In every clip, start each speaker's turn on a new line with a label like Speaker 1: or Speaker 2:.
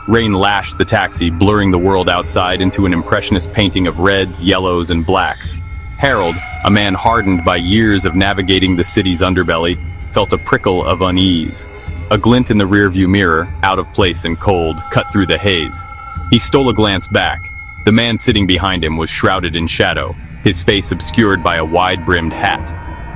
Speaker 1: Rain lashed the taxi, blurring the world outside into an impressionist painting of reds, yellows, and blacks. Harold, a man hardened by years of navigating the city's underbelly, felt a prickle of unease. A glint in the rearview mirror, out of place and cold, cut through the haze. He stole a glance back. The man sitting behind him was shrouded in shadow, his face obscured by a wide-brimmed hat.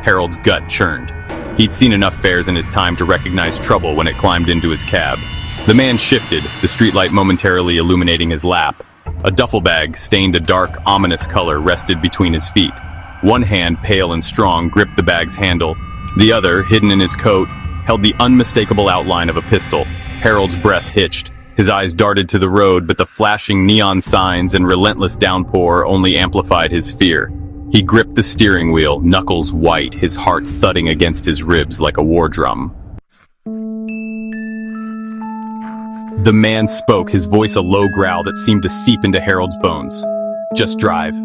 Speaker 1: Harold's gut churned. He'd seen enough fares in his time to recognize trouble when it climbed into his cab. The man shifted, the streetlight momentarily illuminating his lap. A duffel bag, stained a dark, ominous color, rested between his feet. One hand, pale and strong, gripped the bag's handle. The other, hidden in his coat, held the unmistakable outline of a pistol. Harold's breath hitched. His eyes darted to the road, but the flashing neon signs and relentless downpour only amplified his fear. He gripped the steering wheel, knuckles white, his heart thudding against his ribs like a war drum. The man spoke, his voice a low growl that seemed to seep into Harold's bones. "Just drive."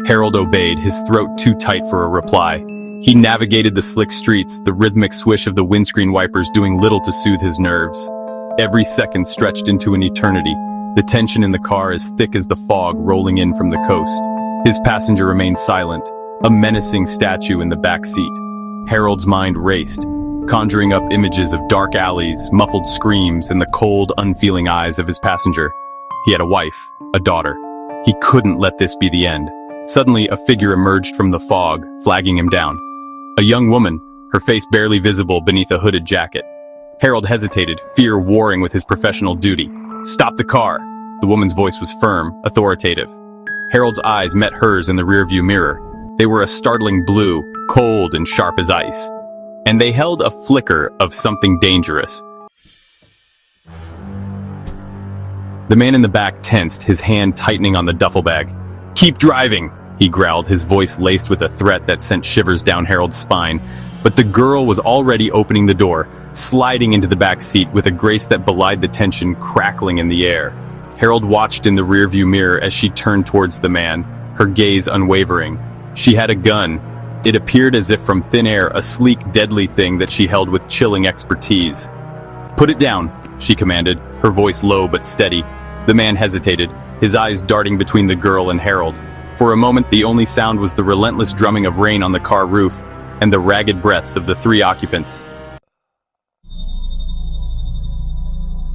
Speaker 1: Harold obeyed, his throat too tight for a reply. He navigated the slick streets, the rhythmic swish of the windscreen wipers doing little to soothe his nerves. Every second stretched into an eternity, the tension in the car as thick as the fog rolling in from the coast. His passenger remained silent, a menacing statue in the back seat. Harold's mind raced, conjuring up images of dark alleys, muffled screams, and the cold, unfeeling eyes of his passenger. He had a wife, a daughter. He couldn't let this be the end. Suddenly, a figure emerged from the fog, flagging him down. A young woman, her face barely visible beneath a hooded jacket. Harold hesitated, fear warring with his professional duty. "Stop the car!" The woman's voice was firm, authoritative. Harold's eyes met hers in the rearview mirror. They were a startling blue, cold and sharp as ice. And they held a flicker of something dangerous. The man in the back tensed, his hand tightening on the duffel bag. "Keep driving!" he growled, his voice laced with a threat that sent shivers down Harold's spine. But the girl was already opening the door, sliding into the back seat with a grace that belied the tension crackling in the air. Harold watched in the rearview mirror as she turned towards the man, her gaze unwavering. She had a gun. It appeared as if from thin air, a sleek, deadly thing that she held with chilling expertise. "Put it down," she commanded, her voice low but steady. The man hesitated, his eyes darting between the girl and Harold. For a moment, the only sound was the relentless drumming of rain on the car roof and the ragged breaths of the three occupants.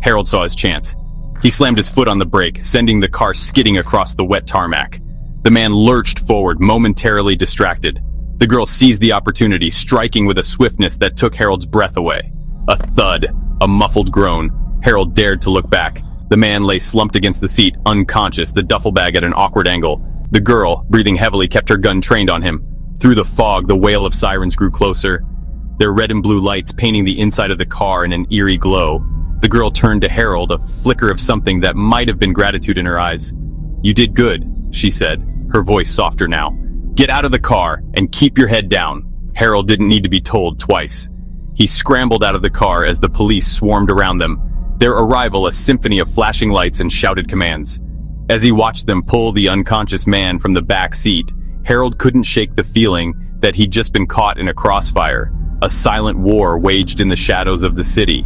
Speaker 1: Harold saw his chance. He slammed his foot on the brake, sending the car skidding across the wet tarmac. The man lurched forward, momentarily distracted. The girl seized the opportunity, striking with a swiftness that took Harold's breath away. A thud, a muffled groan. Harold dared to look back. The man lay slumped against the seat, unconscious, the duffel bag at an awkward angle. The girl, breathing heavily, kept her gun trained on him. Through the fog, the wail of sirens grew closer, their red and blue lights painting the inside of the car in an eerie glow. The girl turned to Harold, a flicker of something that might have been gratitude in her eyes. "You did good," she said, her voice softer now. "Get out of the car and keep your head down." Harold didn't need to be told twice. He scrambled out of the car as the police swarmed around them, their arrival a symphony of flashing lights and shouted commands. As he watched them pull the unconscious man from the back seat, Harold couldn't shake the feeling that he'd just been caught in a crossfire, a silent war waged in the shadows of the city.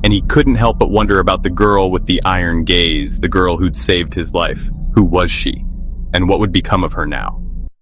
Speaker 1: And he couldn't help but wonder about the girl with the iron gaze, the girl who'd saved his life. Who was she? And what would become of her now?